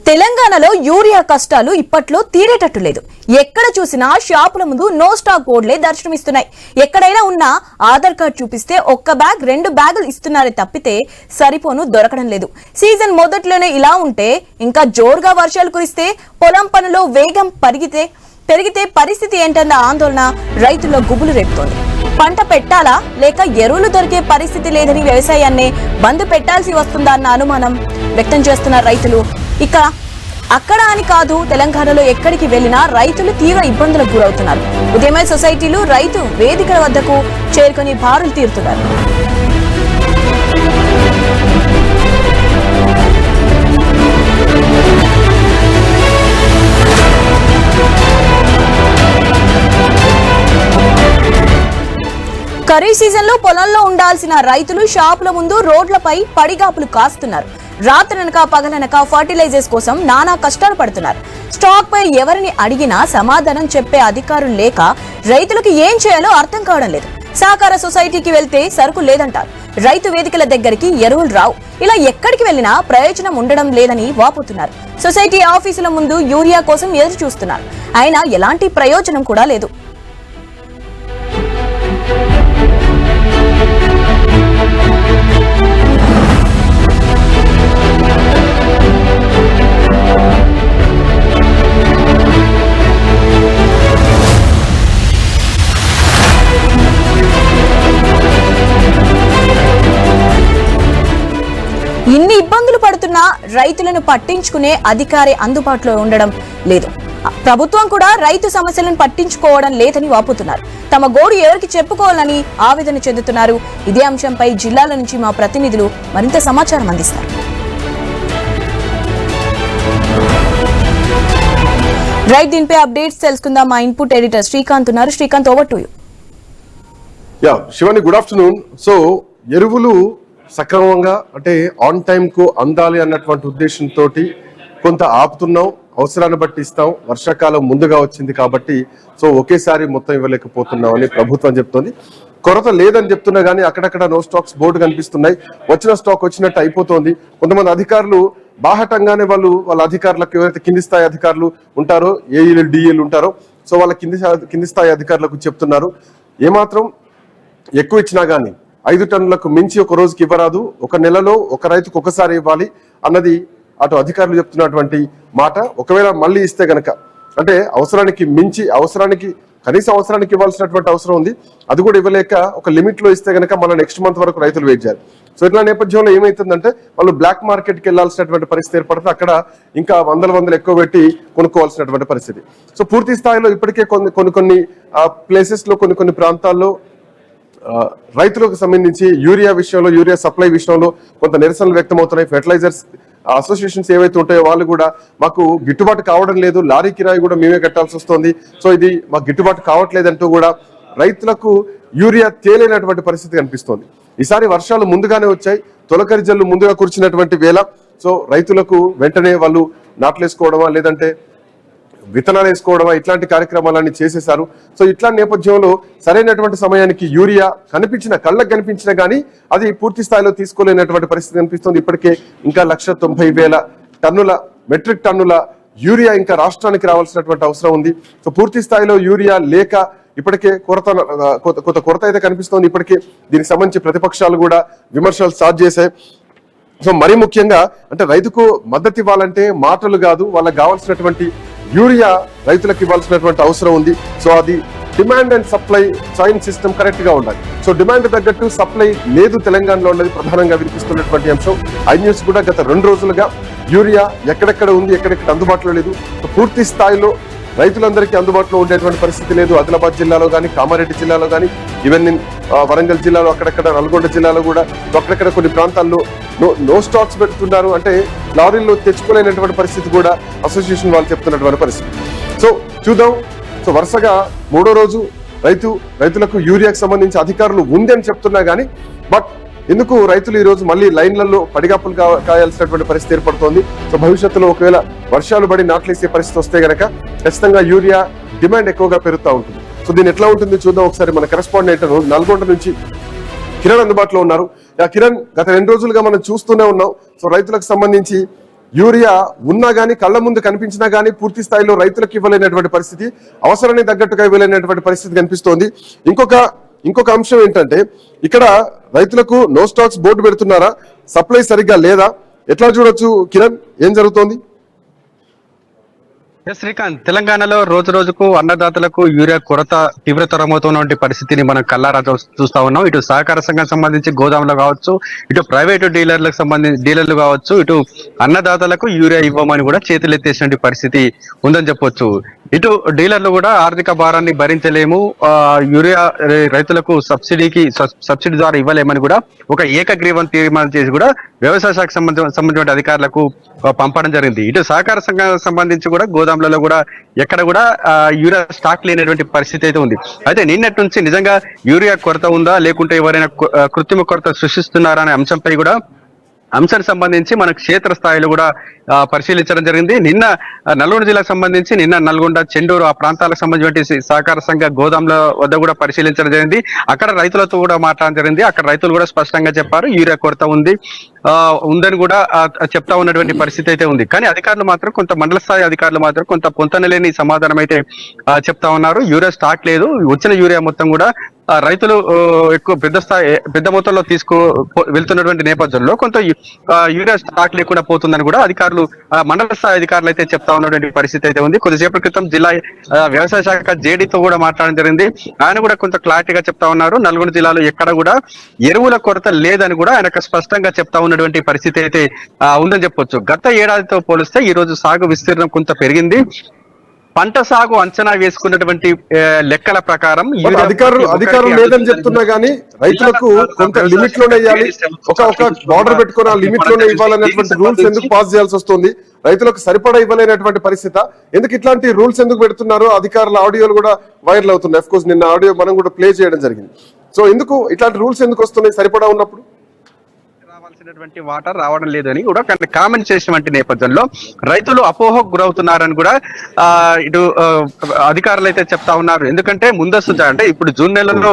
తెలంగాణలో యూరియా కష్టాలు ఇప్పట్లో తీరేటట్టు లేదు. ఎక్కడ చూసినా షాపుల ముందు నో స్టాక్ బోర్డులే దర్శనమిస్తున్నాయి. ఎక్కడైనా ఉన్నా ఆధార్ కార్డు చూపిస్తే ఒక్క బ్యాగ్ 2 బ్యాగులు ఇస్తున్నారే తప్పితే సరిపోను దొరకడం లేదు. సీజన్ మొదట్లోనే ఇలా ఉంటే ఇంకా జోరుగా వర్షాలు కురిస్తే పొలం పనులో వేగం పెరిగితే పరిస్థితి ఏంటన్న ఆందోళన రైతుల్లో గుబులు రేపుతోంది. పంట పెట్టాలా లేక ఎరువులు దొరికే పరిస్థితి లేదని వ్యవసాయాన్ని బంద్ పెట్టాల్సి వస్తుందా అన్న అనుమానం వ్యక్తం చేస్తున్న రైతులు. ఇక అక్కడ అని కాదు, తెలంగాణలో ఎక్కడికి వెళ్లినా రైతులు తీవ్ర ఇబ్బందులకు గురవుతున్నారు. ఉదయమే సొసైటీలు రైతు వేదికల వద్దకు చేరుకొని బారులు తీరుతున్నారు. ఖరీఫ్ సీజన్ లో పొలంలో ఉండాల్సిన రైతులు షాపుల ముందు రోడ్లపై పడిగాపులు కాస్తున్నారు. రాత్రనక పగలనక ఫర్టిలైజర్స్ కోసం నానా కష్టాలు పడుతున్నారు. స్టాక్ పై ఎవరిని అడిగినా సమాధానం చెప్పే అధికారులు లేక రైతులకు ఏం చేయాలో అర్థం కావడం లేదు. సహకార సొసైటీకి వెళ్తే సరుకు లేదంటారు. రైతు వేదికల దగ్గరికి ఎరువులు రావు. ఇలా ఎక్కడికి వెళ్లినా ప్రయోజనం ఉండడం లేదని వాపోతున్నారు. సొసైటీ ఆఫీసుల ముందు యూరియా కోసం ఎదురు చూస్తున్నారు. అయినా ఎలాంటి ప్రయోజనం కూడా లేదు. ఇన్ని ఇబ్బందులు పడుతున్నా రైతులను పట్టించుకునే అధికారి అందుబాటులో ఉండడం లేదు. ప్రభుత్వం కూడా రైతు సమస్యలను పట్టించుకోవడం లేదని వాపోతున్నారు. తమ గోడు ఎవరికి చెప్పుకోవాలని ఆవేదన చెందుతున్నారు. ఇదే అంశంపై జిల్లాల నుంచి మా ప్రతినిధులు మరింత సమాచారం అందిస్తారు. రైట్, దీనిపై అప్డేట్స్ తెలుసుకుందాం. మా ఇన్పుట్ ఎడిటర్ శ్రీకాంత్ ఉన్నారు. Srikanth, over to you. Shivani, good afternoon. So ఎరువులు సక్రమంగా అంటే ఆన్ టైం కు అందాలి అన్నటువంటి ఉద్దేశంతో కొంత ఆపుతున్నాం, అవసరాన్ని బట్టి ఇస్తాం. వర్షాకాలం ముందుగా వచ్చింది కాబట్టి సో ఒకేసారి మొత్తం ఇవ్వలేకపోతున్నాం అని ప్రభుత్వం చెప్తోంది. కొరత లేదని చెప్తున్నా కానీ అక్కడక్కడ నో స్టాక్స్ బోర్డు కనిపిస్తున్నాయి. వచ్చిన స్టాక్ వచ్చినట్టు అయిపోతుంది. కొంతమంది అధికారులు బాహటంగానే వాళ్ళ అధికారులకు ఎవరైతే కింది స్థాయి అధికారులు ఉంటారో, ఏఈలు డిఈలు ఉంటారో, సో వాళ్ళ కింది స్థాయి అధికారులకు చెప్తున్నారు ఏమాత్రం ఎక్కువ ఇచ్చినా గానీ 5 టన్నులకు మించి ఒక రోజుకి ఇవ్వరాదు, ఒక నెలలో ఒక రైతుకు ఒకసారి ఇవ్వాలి అన్నది అటు అధికారులు చెప్తున్నటువంటి మాట. ఒకవేళ మళ్ళీ ఇస్తే గనక అంటే అవసరానికి మించి కనీస అవసరానికి ఇవ్వాల్సినటువంటి అవసరం ఉంది, అది కూడా ఇవ్వలేక ఒక లిమిట్ లో ఇస్తే గనక మన నెక్స్ట్ మంత్ వరకు రైతులు వెయిట్ చేయాలి. సో ఇట్లా నేపథ్యంలో ఏమైతుందంటే వాళ్ళు బ్లాక్ మార్కెట్ కి వెళ్లాల్సినటువంటి పరిస్థితి ఏర్పడుతుంది. అక్కడ ఇంకా వందలు ఎక్కువ పెట్టి కొనుక్కోవాల్సినటువంటి పరిస్థితి. సో పూర్తి స్థాయిలో ఇప్పటికే కొన్ని ప్లేసెస్ లో కొన్ని ప్రాంతాల్లో రైతులకు సంబంధించి యూరియా సప్లై విషయంలో కొంత నిరసనలు వ్యక్తమవుతున్నాయి. ఫెర్టిలైజర్స్ అసోసియేషన్స్ ఏవైతే ఉంటాయో వాళ్ళు కూడా మాకు గిట్టుబాటు కావడం లేదు, లారీ కిరాయి కూడా మేమే కట్టాల్సి వస్తుంది, సో ఇది మాకు గిట్టుబాటు కావట్లేదంటూ కూడా రైతులకు యూరియా తేలేనటువంటి పరిస్థితి కనిపిస్తోంది. ఈసారి వర్షాలు ముందుగానే వచ్చాయి, తొలకరి జల్లు ముందుగా కురిచినటువంటి వేళ సో రైతులకు వెంటనే వాళ్ళు నాట్లేసుకోవడమా లేదంటే విత్తనాలు వేసుకోవడమా ఇట్లాంటి కార్యక్రమాలన్నీ చేసేశారు. సో ఇట్లా నేపథ్యంలో సరైనటువంటి సమయానికి యూరియా కళ్ళకు కనిపించినా కానీ అది పూర్తి స్థాయిలో తీసుకోలేనటువంటి పరిస్థితి కనిపిస్తుంది. ఇప్పటికే ఇంకా 190,000 మెట్రిక్ టన్నుల యూరియా ఇంకా రాష్ట్రానికి రావాల్సినటువంటి అవసరం ఉంది. సో పూర్తి స్థాయిలో యూరియా లేక ఇప్పటికే కొరత అయితే కనిపిస్తోంది. ఇప్పటికే దీనికి సంబంధించి ప్రతిపక్షాలు కూడా విమర్శలు స్టార్ట్ చేశాయి. సో మరీ ముఖ్యంగా అంటే రైతుకు మద్దతు ఇవ్వాలంటే మాటలు కాదు, వాళ్ళకి కావాల్సినటువంటి యూరియా రైతులకు ఇవ్వాల్సినటువంటి అవసరం ఉంది. సో అది demand and supply chain system correct గా ఉండాలి. సో డిమాండ్ తగ్గట్టు సప్లై లేదు తెలంగాణలో ఉన్నది ప్రధానంగా వినిపిస్తున్నటువంటి అంశం. ఐన్యూస్ కూడా గత 2 రోజులుగా యూరియా ఎక్కడెక్కడ ఉంది, ఎక్కడెక్కడ అందుబాటులో లేదు, పూర్తి స్థాయిలో రైతులందరికీ అందుబాటులో ఉండేటువంటి పరిస్థితి లేదు. ఆదిలాబాద్ జిల్లాలో కానీ, కామారెడ్డి జిల్లాలో కానీ, ఈవెన్ వరంగల్ జిల్లాలో అక్కడక్కడ, నల్గొండ జిల్లాలో కూడా అక్కడక్కడ కొన్ని ప్రాంతాల్లో నో స్టాక్స్ పెడుతున్నారు. అంటే లారీల్లో తెచ్చుకోలేనటువంటి పరిస్థితి కూడా అసోసియేషన్ వాళ్ళు చెప్తున్నటువంటి పరిస్థితి. సో చూద్దాం. సో వరుసగా 3వ రోజు రైతులకు యూరియాకు సంబంధించి అధికారులు ఉంది అని చెప్తున్నా కానీ బట్ ఎందుకు రైతులు ఈ రోజు మళ్ళీ లైన్లలో పడిగాపులు కాయాల్సినటువంటి పరిస్థితి ఏర్పడుతోంది. సో భవిష్యత్తులో ఒకవేళ వర్షాలు పడి నాట్లేసే పరిస్థితి వస్తే గనక ఖచ్చితంగా యూరియా డిమాండ్ ఎక్కువగా పెరుగుతూ ఉంటుంది. సో దీని ఎట్లా ఉంటుంది చూద్దాం ఒకసారి. మన కరెస్పాండెంట్ నల్గొండ నుంచి కిరణ్ అందుబాటులో ఉన్నారు. కిరణ్, గత 2 రోజులుగా మనం చూస్తూనే ఉన్నాం. సో రైతులకు సంబంధించి యూరియా ఉన్నా గానీ కళ్ళ ముందు కనిపించినా గానీ పూర్తి స్థాయిలో రైతులకు ఇవ్వలేనటువంటి పరిస్థితి, అవసరానికి తగ్గట్టుగా ఇవ్వలేనటువంటి పరిస్థితి కనిపిస్తోంది. ఇంకొక అంశం ఏంటంటే, ఇక్కడ రైతులకు నో స్టాక్స్ బోర్డు పెడుతున్నారా, సప్లై సరిగ్గా లేదా, ఎట్లా చూడొచ్చు కిరణ్, ఏం జరుగుతోంది? శ్రీకాంత్, తెలంగాణలో రోజు రోజుకు అన్నదాతలకు యూరియా కొరత తీవ్రతరమవుతున్నటువంటి పరిస్థితిని మనం కల్లారా చూస్తా ఉన్నాం. ఇటు సహకార సంఘం సంబంధించి గోదాములు కావచ్చు, ఇటు ప్రైవేటు డీలర్లు కావచ్చు, ఇటు అన్నదాతలకు యూరియా ఇవ్వమని కూడా చేతులెత్తేసినటువంటి పరిస్థితి ఉందని చెప్పొచ్చు. ఇటు డీలర్లు కూడా ఆర్థిక భారాన్ని భరించలేము, యూరియా రైతులకు సబ్సిడీ ద్వారా ఇవ్వలేమని కూడా ఒక ఏకగ్రీవం తీర్మానం చేసి కూడా వ్యవసాయ శాఖకు సంబంధించిన అధికారులకు పంపడం జరిగింది. ఇటు సహకార సంఘానికి సంబంధించి కూడా గోదాములలో కూడా ఎక్కడ కూడా యూరియా స్టాక్ లేనటువంటి పరిస్థితి అయితే ఉంది. అయితే నిన్నటి నుంచి నిజంగా యూరియా కొరత ఉందా, లేకుంటే ఎవరైనా కృత్రిమ కొరత సృష్టిస్తున్నారా అనే అంశంపై కూడా అంశానికి సంబంధించి మన క్షేత్ర స్థాయిలో కూడా పరిశీలించడం జరిగింది. నిన్న నల్గొండ జిల్లాకు సంబంధించి నల్గొండ, చెండూరు ఆ ప్రాంతాలకు సంబంధించిన సహకార సంఘ గోదాముల వద్ద కూడా పరిశీలించడం జరిగింది. అక్కడ రైతులతో కూడా మాట్లాడడం జరిగింది. అక్కడ రైతులు కూడా స్పష్టంగా చెప్పారు యూరియా కొరత ఉందని కూడా చెప్తా ఉన్నటువంటి పరిస్థితి అయితే ఉంది. కానీ అధికారులు మాత్రం, కొంత మండల స్థాయి అధికారులు మాత్రం కొంత పొంతనలేని సమాధానం అయితే చెప్తా ఉన్నారు. యూరియా స్టాక్ లేదు, వచ్చిన యూరియా మొత్తం కూడా రైతులు ఎక్కువ పెద్ద మొత్తంలో వెళ్తున్నటువంటి నేపథ్యంలో కొంత యూరియా స్టాక్ లేకుండా పోతుందని కూడా మండల స్థాయి అధికారులు అయితే చెప్తా ఉన్నటువంటి పరిస్థితి అయితే ఉంది. కొద్దిసేపటి క్రితం జిల్లా వ్యవసాయ శాఖ జేడీతో కూడా మాట్లాడడం జరిగింది. ఆయన కూడా కొంత క్లారిటీగా చెప్తా ఉన్నారు. నల్గొండ జిల్లాలో ఎక్కడ కూడా ఎరువుల కొరత లేదని కూడా ఆయన స్పష్టంగా చెప్తా ఉన్నటువంటి పరిస్థితి అయితే ఉందని చెప్పొచ్చు. గత ఏడాదితో పోలిస్తే ఈ రోజు సాగు విస్తీర్ణం కొంత పెరిగింది. పంట సాగు అంచనా వేసుకున్నటువంటి లెక్కల ప్రకారం అధికారులు లేదని చెప్తున్నా గానీ రైతులకు కొంత లిమిట్ లోనే ఇవ్వాలి, ఒక బార్డర్ పెట్టుకుని ఆ లిమిట్ లోనే ఇవ్వాలనేటువంటి రూల్స్ ఎందుకు పాస్ చేయాల్సి వస్తుంది? రైతులకు సరిపడా ఇవ్వలేనటువంటి పరిస్థితి ఎందుకు? ఇట్లాంటి రూల్స్ ఎందుకు పెడుతున్నారు? అధికారుల ఆడియోలు కూడా వైరల్ అవుతున్నాయి. అఫ్ కోర్స్ నిన్న ఆడియో మనం కూడా ప్లే చేయడం జరిగింది. సో ఎందుకు ఇట్లాంటి రూల్స్ ఎందుకు వస్తున్నాయి సరిపడా ఉన్నప్పుడు? వాటర్ రావడం లేదని కూడా కామెంట్ చేసినటువంటి నేపథ్యంలో రైతులు అపోహకు గురవుతున్నారని కూడా ఇటు అధికారులు అయితే చెప్తా ఉన్నారు. ఎందుకంటే ముందస్తు అంటే ఇప్పుడు జూన్ నెలలో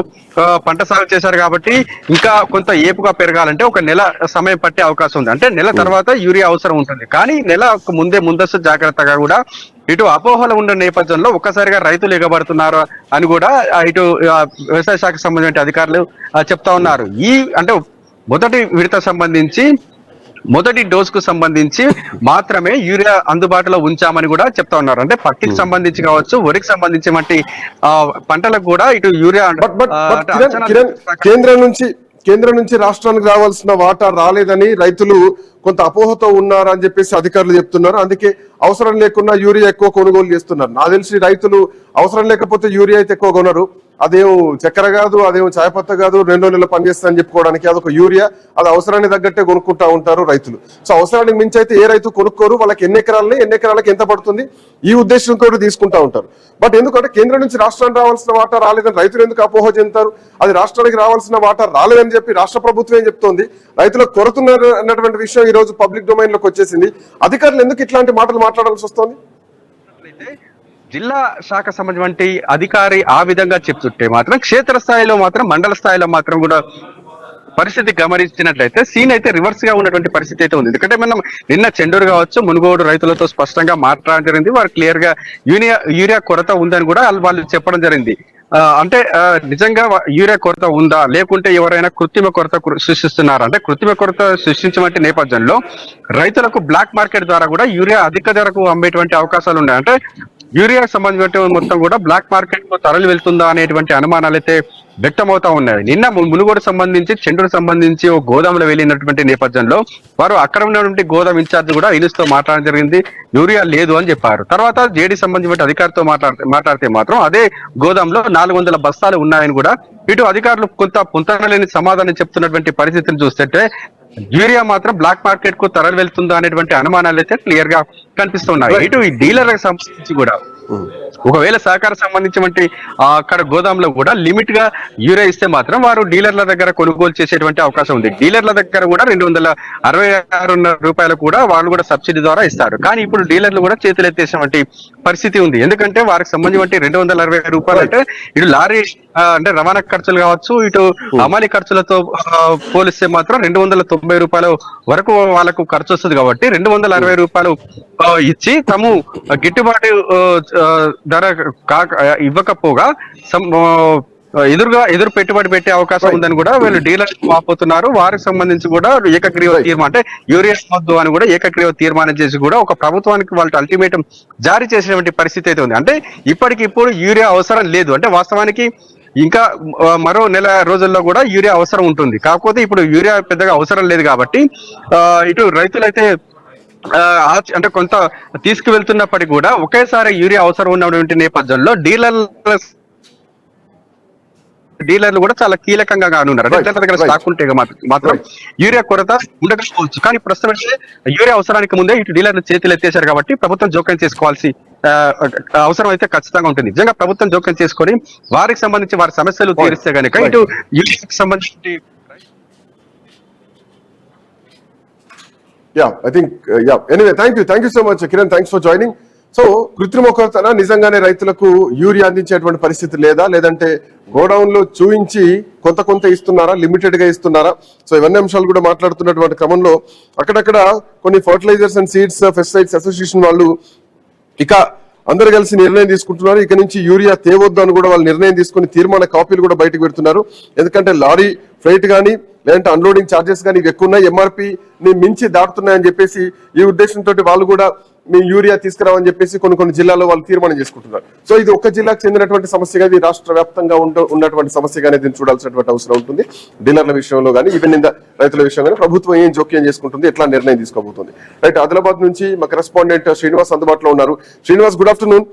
పంట సాగు చేశారు కాబట్టి ఇంకా కొంత ఏపుగా పెరగాలంటే ఒక నెల సమయం పట్టే అవకాశం ఉంది. అంటే నెల తర్వాత యూరియా అవసరం ఉంటుంది. కానీ నెల ముందస్తు జాగ్రత్తగా కూడా ఇటు అపోహలు ఉన్న నేపథ్యంలో ఒక్కసారిగా రైతులు ఎగబడుతున్నారు అని కూడా ఇటు వ్యవసాయ శాఖకు సంబంధించిన అధికారులు చెప్తా ఉన్నారు. అంటే మొదటి విడత సంబంధించి మొదటి డోస్ కు సంబంధించి మాత్రమే యూరియా అందుబాటులో ఉంచామని కూడా చెప్తా ఉన్నారు. అంటే పత్తికి సంబంధించి కావచ్చు, వరికి సంబంధించి వంటి పంటలకు కూడా ఇటు యూరియా కేంద్రం నుంచి రాష్ట్రానికి రావాల్సిన వాటా రాలేదని రైతులు కొంత అపోహతో ఉన్నారని చెప్పేసి అధికారులు చెప్తున్నారు. అందుకే అవసరం లేకుండా యూరియా ఎక్కువ కొనుగోలు చేస్తున్నారు. నాకు తెలిసి రైతులు అవసరం లేకపోతే యూరియా అయితే ఎక్కువ కొనరు. అదేం చక్కెర కాదు, అదేం చాయపత్త కాదు, 2 నెలలు పనిచేస్తుందని చెప్పుకోవడానికి అదొక యూరియా, అది అవసరానికి తగ్గట్టే కొనుక్కుంటా ఉంటారు రైతులు. సో అవసరానికి మించి అయితే ఏ రైతు కొనుక్కోరు. వాళ్ళకి ఎన్ని ఎకరాలకు ఎంత పడుతుంది ఈ ఉద్దేశంతో తీసుకుంటా ఉంటారు. బట్ ఎందుకంటే కేంద్రం నుంచి రాష్ట్రానికి రావాల్సిన వాటా రాలేదని రైతులు ఎందుకు అపోహ చెందుతారు? అది రాష్ట్రానికి రావాల్సిన వాటా రాలేదని చెప్పి రాష్ట్ర ప్రభుత్వం ఏం చెప్తోంది? రైతులకు కొరతున్నారు అన్నటువంటి విషయం ఈ రోజు పబ్లిక్ డొమైన్ లోకి వచ్చేసింది. అధికారులు ఎందుకు ఇట్లాంటి మాటలు మాట్లాడాల్సి వస్తుంది? జిల్లా శాఖ సంబంధించి అధికారి ఆ విధంగా చెప్తుంటే మాత్రం క్షేత్ర స్థాయిలో మాత్రం, మండల స్థాయిలో మాత్రం కూడా పరిస్థితి గమనించినట్లయితే సీన్ అయితే రివర్స్ గా ఉన్నటువంటి పరిస్థితి అయితే ఉంది. ఎందుకంటే మనం నిన్న చెండూరు కావచ్చు, మునుగోడు రైతులతో స్పష్టంగా మాట్లాడడం జరిగింది. వారు క్లియర్ గా యూరియా కొరత ఉందని కూడా వాళ్ళు చెప్పడం జరిగింది. అంటే నిజంగా యూరియా కొరత ఉందా, లేకుంటే ఎవరైనా కృత్రిమ కొరత సృష్టిస్తున్నారా? అంటే కృత్రిమ కొరత సృష్టించమంటే నేపథ్యంలో రైతులకు బ్లాక్ మార్కెట్ ద్వారా కూడా యూరియా అధిక ధరకు అమ్మేటువంటి అవకాశాలు ఉన్నాయి. అంటే యూరియా సంబంధించిన మొత్తం కూడా బ్లాక్ మార్కెట్ కు తరలి వెళ్తుందా అనేటువంటి అనుమానాలు అయితే వ్యక్తమవుతా ఉన్నాయి. నిన్న మునుగోడు సంబంధించి, చెండూరు సంబంధించి ఓ గోదాములో వెళ్ళినటువంటి నేపథ్యంలో వారు అక్కడ ఉన్నటువంటి గోదాం ఇన్ఛార్జ్ కూడా ఇనుస్తో మాట్లాడడం జరిగింది. యూరియా లేదు అని చెప్పారు. తర్వాత జేడీ సంబంధించిన అధికారితో మాట్లాడితే మాత్రం అదే గోదాంలో 400 బస్తాలు ఉన్నాయని కూడా ఇటు అధికారులు కొంత పొంతనలేని సమాధానం చెప్తున్నటువంటి పరిస్థితిని చూస్తుంటే యూరియా మాత్రం బ్లాక్ మార్కెట్ కు తరలి వెళ్తుందా అనేటువంటి అనుమానాలు అయితే క్లియర్ గా కనిపిస్తున్నాయి. ఇటు ఈ డీలర్లకు సంబంధించి కూడా ఒకవేళ సహకార సంబంధించినటువంటి అక్కడ గోదాంలో కూడా లిమిట్ గా యూరియా ఇస్తే మాత్రం వారు డీలర్ల దగ్గర కొనుగోలు చేసేటువంటి అవకాశం ఉంది. డీలర్ల దగ్గర కూడా 266 రూపాయలు కూడా వాళ్ళు కూడా సబ్సిడీ ద్వారా ఇస్తారు. కానీ ఇప్పుడు డీలర్లు కూడా చేతులు ఎత్తేసినటువంటి పరిస్థితి ఉంది. ఎందుకంటే వారికి సంబంధించి 260 రూపాయలు అంటే ఇటు లారీ అంటే రవాణా ఖర్చులు కావచ్చు, ఇటు అమలు ఖర్చులతో పోలిస్తే మాత్రం 290 రూపాయల వరకు వాళ్ళకు ఖర్చు వస్తుంది. కాబట్టి 260 రూపాయలు ఇచ్చి తాము గిట్టుబాటు ధర ఇవ్వకపోగా ఎదురు పెట్టుబడి పెట్టే అవకాశం ఉందని కూడా వీళ్ళు డీలర్స్ వాపోతున్నారు. వారికి సంబంధించి కూడా ఏకగ్రీవ తీర్మానం అంటే యూరియా వద్దు అని కూడా ఏకగ్రీవ తీర్మానం చేసి కూడా ఒక ప్రభుత్వానికి వాళ్ళు అల్టిమేటం జారీ చేసినటువంటి పరిస్థితి అయితే ఉంది. అంటే ఇప్పటికిప్పుడు యూరియా అవసరం లేదు, అంటే వాస్తవానికి ఇంకా మరో నెల రోజుల్లో కూడా యూరియా అవసరం ఉంటుంది. కాకపోతే ఇప్పుడు యూరియా పెద్దగా అవసరం లేదు కాబట్టి ఇటు రైతులైతే అంటే కొంత తీసుకువెళ్తున్నప్పటికీ కూడా ఒకేసారి యూరియా అవసరం ఉన్నటువంటి నేపథ్యంలో డీలర్లు కూడా చాలా కీలకంగా కానున్నారు. అంటే ఇతరుల దగ్గర స్టాక్ ఉంటే మాత్రం యూరియా కొరత ఉండకపోవచ్చు. కానీ ప్రస్తుతం యూరియా అవసరానికి ముందే ఇటు డీలర్లు చేతులు ఎత్తేశారు కాబట్టి ప్రభుత్వం జోక్యం చేసుకోవాల్సి అవసరం అయితే ఖచ్చితంగా ఉంటుంది. నిజంగా ప్రభుత్వం జోక్యం చేసుకొని వారికి సంబంధించి వారి సమస్యలు తీరిస్తే కనుక ఇటు యూరియాకి సంబంధించి anyway thank you so much Kiran, thanks for joining. So కృత్రిమ కొరత నిజంగానే రైతులకు యూరియా అందించేటువంటి పరిస్థితి లేదా, లేదంటే గోడౌన్ లో చూయించి కొంత ఇస్తున్నారా, లిమిటెడ్ గా ఇస్తున్నారా? సో ఇవన్నీ అంశాలు కూడా మాట్లాడుతున్నటువంటి క్రమంలో అక్కడక్కడ కొన్ని fertilisers and seeds pesticides association వాళ్ళు ఇక అందరు కలిసి నిర్ణయం తీసుకుంటున్నారు. ఇక నుంచి యూరియా తేవద్దు అని కూడా వాళ్ళు నిర్ణయం తీసుకుని తీర్మాన కాపీలు కూడా బయటకు పెడుతున్నారు. ఎందుకంటే లారీ ఫ్రైట్ కానీ లేదంటే అన్లోడింగ్ ఛార్జెస్ కానీ ఎక్కువ ఉన్నాయి, ఎంఆర్పీని మించి దాటుతున్నాయని చెప్పేసి ఈ ఉద్దేశంతో వాళ్ళు కూడా మీ యూరియా తీసుకురావని చెప్పేసి కొన్ని జిల్లాల్లో వాళ్ళు తీర్మానం చేసుకుంటున్నారు. సో ఇది ఒక్క జిల్లాకు చెందినటువంటి సమస్యగా, ఇది రాష్ట్ర వ్యాప్తంగా ఉన్నటువంటి సమస్యగానే దీన్ని చూడాల్సినటువంటి అవసరం ఉంటుంది. డీలర్ల విషయంలో కానీ ఈవెన్ రైతుల విషయం కానీ ప్రభుత్వం ఏం జోక్యం చేసుకుంటుంది, ఎట్లా నిర్ణయం తీసుకోబోతుంది. రైట్, ఆదిలాబాద్ నుంచి మా కరెస్పాండెంట్ శ్రీనివాస్ అందుబాటులో ఉన్నారు. Srinivas, good afternoon.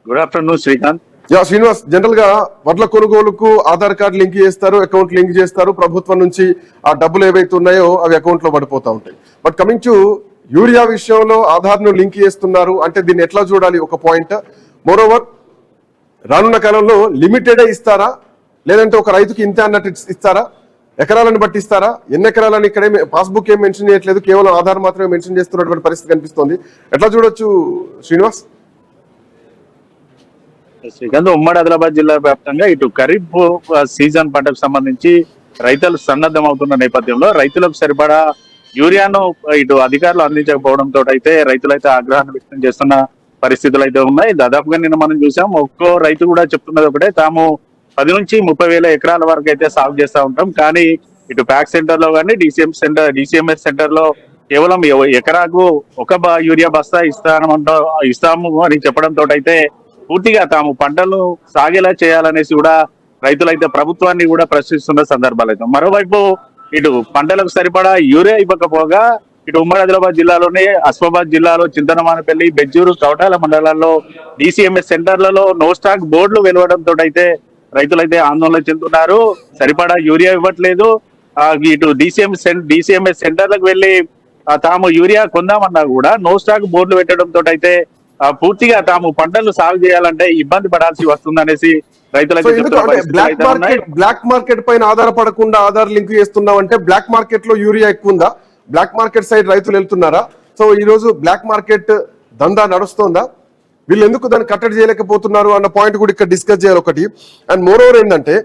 Good afternoon Srikanth. Srinivas, general గా వడ్ల కొనుగోలుకు ఆధార్ కార్డు లింక్ చేస్తారు, అకౌంట్ లింక్ చేస్తారు, ప్రభుత్వం నుంచి ఆ డబ్బులు ఏవైతే ఉన్నాయో అవి అకౌంట్ లో పడిపోతా ఉంటాయి. బట్ కమింగ్ టు యూరియా విషయంలో ఆధార్ ను లింక్ చేస్తున్నారు అంటే దీన్ని ఎట్లా చూడాలి? ఒక పాయింట్. మోరోవర్, రానున్న కాలంలో లిమిటెడ్ ఇస్తారా, లేదంటే ఒక రైతుకి ఇంతే అన్నట్టు ఇస్తారా? ఎకరాలను బట్టి ఇస్తారా? ఎన్ని ఎకరాలని ఇక్కడ పాస్బుక్ ఏం మెన్షన్ చేయట్లేదు, కేవలం ఆధార్ మాత్రమే మెన్షన్ చేస్తున్నటువంటి పరిస్థితి కనిపిస్తోంది. ఎట్లా చూడొచ్చు శ్రీనివాస్? శ్రీకాంత్, ఉమ్మడి ఆదిలాబాద్ జిల్లా వ్యాప్తంగా ఇటు ఖరీఫ్ సీజన్ పంటకు సంబంధించి రైతులు సన్నద్ధం అవుతున్న నేపథ్యంలో రైతులకు సరిపడా యూరియాను ఇటు అధికారులు అందించకపోవడంతో అయితే రైతులైతే ఆగ్రహాన్ని వ్యక్తం చేస్తున్న పరిస్థితులు అయితే ఉన్నాయి. దాదాపుగా నిన్న మనం చూసాం, ఒక్కో రైతు కూడా చెప్తున్నది ఒకటే, తాము 10 నుంచి 30,000 ఎకరాల వరకు అయితే సాగు చేస్తూ ఉంటాం. కానీ ఇటు ప్యాక్ సెంటర్ లో కానీ డిసిఎంఎస్ సెంటర్ లో కేవలం ఎకరాకు ఒక యూరియా బస్తా ఇస్తాము అని చెప్పడంతో అయితే పూర్తిగా తాము పంటలు సాగేలా చేయాలనేసి కూడా రైతులైతే ప్రభుత్వాన్ని కూడా ప్రశ్నిస్తున్న సందర్భాలు అయితే. మరోవైపు ఇటు పంటలకు సరిపడా యూరియా ఇవ్వకపోగా ఇటు ఉమ్మడి ఆదిలాబాద్ జిల్లాలోనే అస్మాబాద్ జిల్లాలో చింతనమానపల్లి, బెజ్జూరు, కవటాల మండలాల్లో డిసిఎంఎస్ సెంటర్లలో నో స్టాక్ బోర్డులు వెలువడంతో అయితే రైతులైతే ఆందోళన చెందుతున్నారు. సరిపడా యూరియా ఇవ్వట్లేదు. ఇటు డిసిఎంఎస్ సెంటర్లకు వెళ్లి తాము యూరియా కొందామన్నా కూడా నో స్టాక్ బోర్డులు పెట్టడంతో అయితే పూర్తిగా తాము పంటలు సాగు చేయాలంటే ఇబ్బంది పడాల్సి వస్తుందనేసి రైతులైతే బ్లాక్ మార్కెట్ పైన ఆధారపడకుండా ఆధార్ లింక్ చేస్తున్నాం అంటే బ్లాక్ మార్కెట్ లో యూరియా ఎక్కువ ఉందా? బ్లాక్ మార్కెట్ సైడ్ రైతులు వెళ్తున్నారా? సో ఈ రోజు బ్లాక్ మార్కెట్ దందా నడుస్తోందా? వీళ్ళు ఎందుకు దాన్ని కట్టడి చేయలేకపోతున్నారు అన్న పాయింట్ కూడా ఇక్కడ డిస్కస్ చేయాలి ఒకటి. అండ్ మోర్ ఓవర్ ఏంటంటే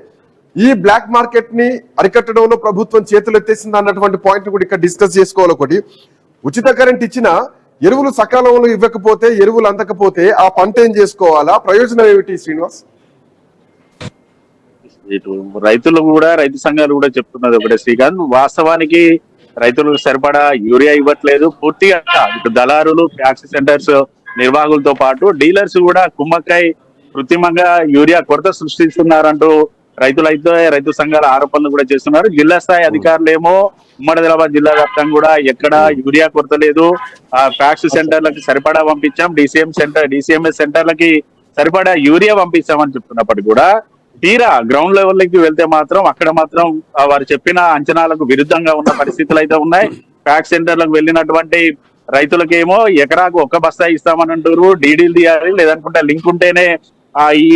ఈ బ్లాక్ మార్కెట్ ని అరికట్టడంలో ప్రభుత్వం చేతులు ఎత్తేసింది అన్నటువంటి పాయింట్ కూడా ఇక్కడ డిస్కస్ చేసుకోవాలి ఒకటి. ఉచిత కరెంట్ ఇచ్చినా ఎరువులు సకాలంలో ఇవ్వకపోతే, ఎరువులు అందకపోతే ఆ పంట ఏం చేసుకోవాలా? ప్రయోజనం ఏమిటి శ్రీనివాస్? ఇటు రైతులు కూడా, రైతు సంఘాలు కూడా చెప్తున్నది ఒకటే శ్రీకాంత్, వాస్తవానికి రైతులకు సరిపడా యూరియా ఇవ్వట్లేదు. పూర్తిగా ఇటు దళారులు, ఫ్యాక్టరీ సెంటర్స్ నిర్వాహకులతో పాటు డీలర్స్ కూడా కుమ్మక్కై కృత్రిమంగా యూరియా కొరత సృష్టిస్తున్నారంటూ రైతు సంఘాల ఆరోపణలు కూడా చేస్తున్నారు. జిల్లా స్థాయి అధికారులు ఏమో ఉమ్మడి ఆదిలాబాద్ జిల్లా వ్యాప్తంగా కూడా ఎక్కడ యూరియా కొరత లేదు, ఫ్యాక్టరీ సెంటర్లకి సరిపడా పంపించాం, డిసిఎంఎస్ సెంటర్లకి సరిపడా యూరియా పంపిస్తామని చెప్తున్నప్పటికీ కూడా తీరా గ్రౌండ్ లెవెల్కి వెళ్తే మాత్రం అక్కడ మాత్రం వారు చెప్పిన అంచనాలకు విరుద్ధంగా ఉన్న పరిస్థితులు అయితే ఉన్నాయి. ప్యాక్ సెంటర్లకు వెళ్ళినటువంటి రైతులకేమో ఎకరాకు ఒక్క బస్తా ఇస్తామని అంటారు, డీడీలు తీయాలి లేదనుకుంటే లింక్ ఉంటేనే ఈ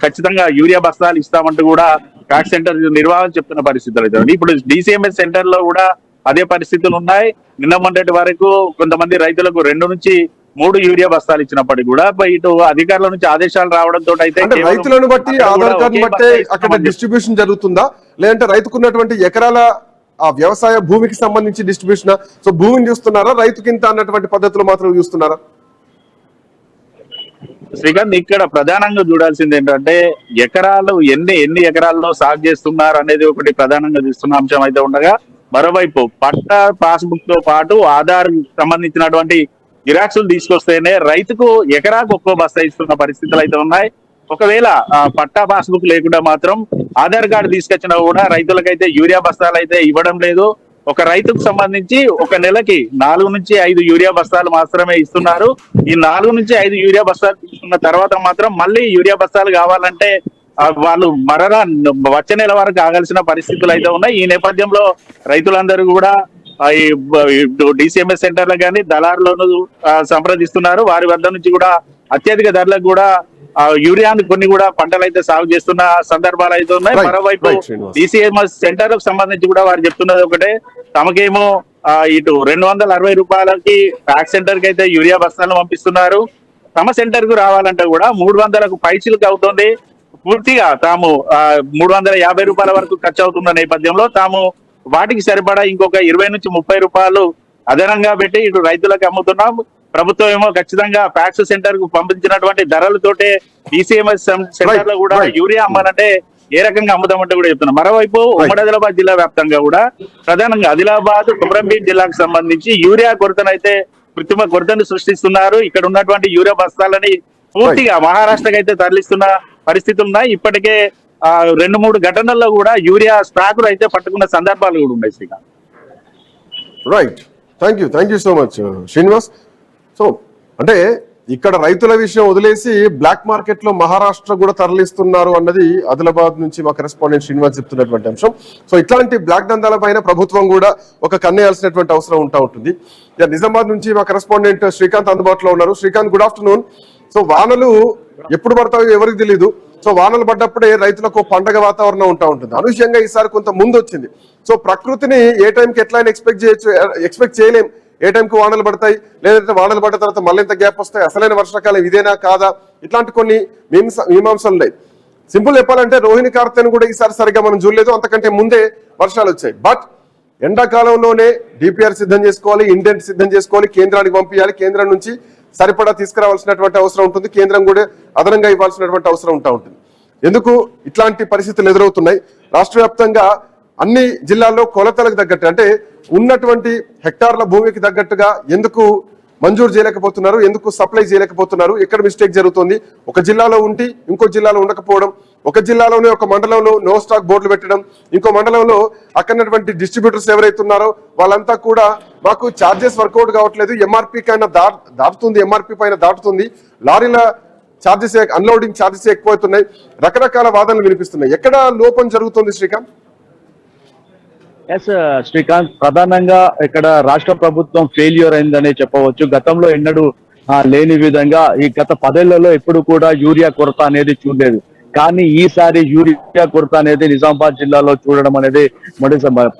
ఖచ్చితంగా యూరియా బస్తాలు ఇస్తామంటూ కూడా ప్యాక్ సెంటర్ నిర్వాహకులు చెప్తున్న పరిస్థితులు అయితే ఉన్నాయి. ఇప్పుడు డిసిఎంఎస్ సెంటర్ లో కూడా అదే పరిస్థితులు ఉన్నాయి. నిన్న మొన్నటి వరకు కొంతమంది రైతులకు 2 నుంచి 3 యూరియా బస్తాలు ఇచ్చినప్పటికీ కూడా ఇటు అధికారుల నుంచి ఆదేశాలు రావడంతో అయితే అంటే రైతులను బట్టి ఆధార్ కార్డు బట్టే అక్కడ డిస్ట్రిబ్యూషన్ జరుగుతుందా, లేదంటే రైతుకున్నటువంటి ఎకరాల ఆ వ్యవసాయ భూమికి సంబంధించి డిస్ట్రిబ్యూషన్? సో భూమిని చూస్తున్నారా, రైతుకి ఇంత అన్నటువంటి పద్ధతులు మాత్రం చూస్తున్నారా? శ్రీకాంత్, ఇక్కడ ప్రధానంగా చూడాల్సింది ఏంటంటే ఎకరాలు ఎన్ని ఎకరాల్లో సాగు చేస్తున్నారు అనేది ఒకటి ప్రధానంగా చూస్తున్న అంశం అయితే ఉండగా, మరోవైపు పట్టా పాస్బుక్ తో పాటు ఆధార్ సంబంధించినటువంటి జిరాక్సులు తీసుకొస్తేనే రైతుకు ఎకరాకు ఒక్కో బస్తా ఇస్తున్న పరిస్థితులు అయితే ఉన్నాయి. ఒకవేళ పట్టా పాస్బుక్ లేకుండా మాత్రం ఆధార్ కార్డు తీసుకొచ్చినా కూడా రైతులకైతే యూరియా బస్తాలు అయితే ఇవ్వడం లేదు. ఒక రైతుకు సంబంధించి ఒక నెలకి 4 నుంచి 5 యూరియా బస్తాలు మాత్రమే ఇస్తున్నారు. ఈ 4 నుంచి 5 యూరియా బస్తాలు తీసుకున్న తర్వాత మాత్రం మళ్ళీ యూరియా బస్తాలు కావాలంటే వాళ్ళు వచ్చే నెల వరకు ఆగాల్సిన పరిస్థితులు అయితే ఉన్నాయి. ఈ నేపథ్యంలో రైతులందరూ కూడా ఈ డిసిఎంఎస్ సెంటర్లకు కానీ దళారులను సంప్రదిస్తున్నారు. వారి వద్ద నుంచి కూడా అత్యధిక ధరలకు కూడా యూరియాను కొన్ని కూడా పంటలు అయితే సాగు చేస్తున్న సందర్భాలు అయితే ఉన్నాయి. మరోవైపు డిసిఎంఎస్ సెంటర్ కు సంబంధించి కూడా వారు చెప్తున్నది ఒకటే, తమకేమో ఇటు 260 రూపాయలకి ప్యాక్ సెంటర్ కి అయితే యూరియా బస్తాలను పంపిస్తున్నారు. తమ సెంటర్ కు రావాలంటే కూడా 300కు పైచిలకు అవుతుంది. పూర్తిగా తాము 350 రూపాయల వరకు ఖర్చు అవుతున్న నేపథ్యంలో తాము వాటికి సరిపడా ఇంకొక 20 నుంచి 30 రూపాయలు అదనంగా పెట్టి ఇటు రైతులకు అమ్ముతున్నాం. ప్రభుత్వం ఏమో ఖచ్చితంగా ప్యాక్స్ సెంటర్ కు పంపించినటువంటి ధరలతోటే డిసిఎంఎస్ సెంటర్ లో కూడా యూరియా అమ్మాలంటే ఏ రకంగా అమ్ముతామంటే కూడా చెప్తున్నాం. మరోవైపు ఉమ్మడి ఆదిలాబాద్ జిల్లా వ్యాప్తంగా కూడా ప్రధానంగా ఆదిలాబాద్, కొమరంభీం జిల్లాకు సంబంధించి యూరియా కొరతనైతే కృత్రిమ కొరతను సృష్టిస్తున్నారు. ఇక్కడ ఉన్నటువంటి యూరియా బస్తాలని పూర్తిగా మహారాష్ట్రకి అయితే తరలిస్తున్న పరిస్థితులు ఉన్నాయి. ఇప్పటికే 2-3 ఘటనల్లో కూడా యూరియా స్టాకులు అయితే పట్టుకున్న సందర్భాలు కూడా ఉన్నాయి. Srikanth, right, thank you so much Srinivas. So అంటే ఇక్కడ రైతుల విషయం వదిలేసి బ్లాక్ మార్కెట్ లో మహారాష్ట్ర కూడా తరలిస్తున్నారు అన్నది ఆదిలాబాద్ నుంచి మా కరెస్పాండెంట్ శ్రీనివాస్ చెప్తున్నటువంటి అంశం. సో ఇట్లాంటి బ్లాక్ దందాల పైన ప్రభుత్వం కూడా ఒక కన్నేయాల్సినటువంటి అవసరం ఉంటుంది. నిజామాబాద్ నుంచి మా కరెస్పాండెంట్ శ్రీకాంత్ అందుబాటులో ఉన్నారు. Srikanth, good afternoon. సో వానలు ఎప్పుడు పడతాయో ఎవరికి తెలియదు. సో వానలు పడ్డప్పుడే రైతులకు పండగ వాతావరణం ఉంటుంది. అనూహ్యంగా ఈసారి కొంత ముందు వచ్చింది. సో ప్రకృతిని ఏ టైంకి ఎట్లా ఎక్స్పెక్ట్ చేయలేం. ఏ టైంకి వానలు పడతాయి, లేదంటే వానలు పడ్డ తర్వాత మళ్ళీ ఎంత గ్యాప్ వస్తాయి, అసలైన వర్షాకాలం ఇదేనా కాదా, ఇట్లాంటి కొన్ని మీమాంసలు ఉన్నాయి. సింపుల్ చెప్పాలంటే రోహిణి కార్తెను కూడా ఈసారి సరిగా మనం చూడలేదు, అంతకంటే ముందే వర్షాలు వచ్చాయి. బట్ ఎండాకాలంలోనే డిపిఆర్ సిద్ధం చేసుకోవాలి, ఇండెంట్ సిద్ధం చేసుకోవాలి, కేంద్రానికి పంపించాలి, కేంద్రం నుంచి సరిపడా తీసుకురావాల్సినటువంటి అవసరం ఉంటుంది, కేంద్రం కూడా అదనంగా ఇవ్వాల్సినటువంటి అవసరం ఉంటుంది. ఎందుకు ఇట్లాంటి పరిస్థితులు ఎదురవుతున్నాయి? రాష్ట్ర వ్యాప్తంగా అన్ని జిల్లాల్లో కొలతలకు తగ్గట్టు, అంటే ఉన్నటువంటి హెక్టార్ల భూమికి తగ్గట్టుగా ఎందుకు మంజూరు చేయలేకపోతున్నారు, ఎందుకు సప్లై చేయలేకపోతున్నారు, ఎక్కడ మిస్టేక్ జరుగుతుంది? ఒక జిల్లాలో ఉండి ఇంకో జిల్లాలో ఉండకపోవడం, ఒక జిల్లాలోనే ఒక మండలంలో నో స్టాక్ బోర్డులు పెట్టడం, ఇంకో మండలంలో అక్కడటువంటి డిస్ట్రిబ్యూటర్స్ ఎవరైతే ఉన్నారో వాళ్ళంతా కూడా మాకు ఛార్జెస్ వర్కౌట్ కావట్లేదు, ఎంఆర్పీ కైనా దాటుతుంది, ఎంఆర్పీ పైన దాటుతుంది, లారీల ఛార్జెస్ అన్లోడింగ్ ఛార్జెస్ ఎక్కువవుతున్నాయి, రకరకాల వాదనలు వినిపిస్తున్నాయి. ఎక్కడ లోపం జరుగుతుంది శ్రీకాంత్? ఎస్ శ్రీకాంత్, ప్రధానంగా ఇక్కడ రాష్ట్ర ప్రభుత్వం ఫెయిల్యూర్ అయిందనే చెప్పవచ్చు. గతంలో ఎన్నడూ లేని విధంగా ఈ గత 10 ఏళ్లలో ఎప్పుడు కూడా యూరియా కొరత అనేది చూడలేదు. కానీ ఈసారి యూరియా కొరత అనేది నిజామాబాద్ జిల్లాలో చూడడం అనేది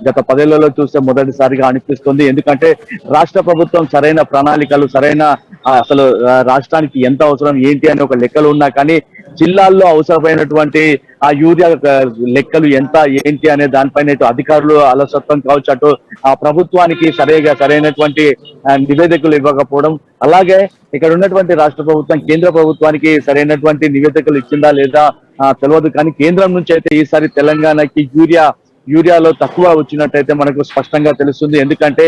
గత 10 ఏళ్లలో చూస్తే మొదటిసారిగా అనిపిస్తుంది. ఎందుకంటే రాష్ట్ర ప్రభుత్వం సరైన ప్రణాళికలు, సరైన అసలు రాష్ట్రానికి ఎంత అవసరం ఏంటి అనే ఒక లెక్కలు ఉన్నా కానీ జిల్లాల్లో అవసరమైనటువంటి ఆ యూరియా లెక్కలు ఎంత ఏంటి అనే దానిపైన ఇటు అధికారులు అలసత్వం కావచ్చు, అటు ఆ ప్రభుత్వానికి సరైనటువంటి నివేదికలు ఇవ్వకపోవడం, అలాగే ఇక్కడ ఉన్నటువంటి రాష్ట్ర ప్రభుత్వం కేంద్ర ప్రభుత్వానికి సరైనటువంటి నివేదికలు ఇచ్చిందా లేదా తెలియదు. కానీ కేంద్రం నుంచి అయితే ఈసారి తెలంగాణకి యూరియాలో తక్కువ వచ్చినట్టయితే మనకు స్పష్టంగా తెలుస్తుంది. ఎందుకంటే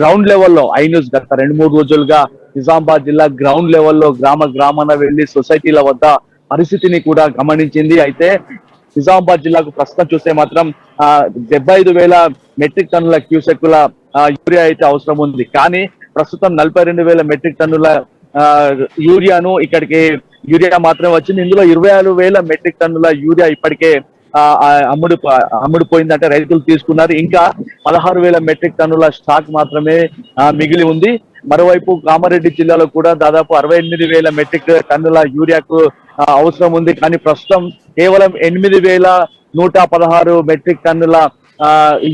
గ్రౌండ్ లెవెల్లో ఐన్యూస్ గత 2-3 రోజులుగా నిజామాబాద్ జిల్లా గ్రౌండ్ లెవెల్లో గ్రామాన వెళ్లి సొసైటీల వద్ద పరిస్థితిని కూడా గమనించింది. అయితే నిజామాబాద్ జిల్లాకు ప్రస్తుతం చూస్తే మాత్రం 75,000 మెట్రిక్ టన్నుల క్యూసెక్కుల యూరియా అయితే అవసరం ఉంది. కానీ ప్రస్తుతం 42,000 మెట్రిక్ టన్నుల యూరియా మాత్రమే వచ్చింది. ఇందులో 26,000 మెట్రిక్ టన్నుల యూరియా ఇప్పటికే అమ్ముడుపోయిందంటే రైతులు తీసుకున్నారు. ఇంకా 16,000 మెట్రిక్ టన్నుల స్టాక్ మాత్రమే మిగిలి ఉంది. మరోవైపు కామారెడ్డి జిల్లాలో కూడా దాదాపు 68,000 మెట్రిక్ టన్నుల యూరియాకు అవసరం ఉంది. కానీ ప్రస్తుతం కేవలం 8,116 మెట్రిక్ టన్నుల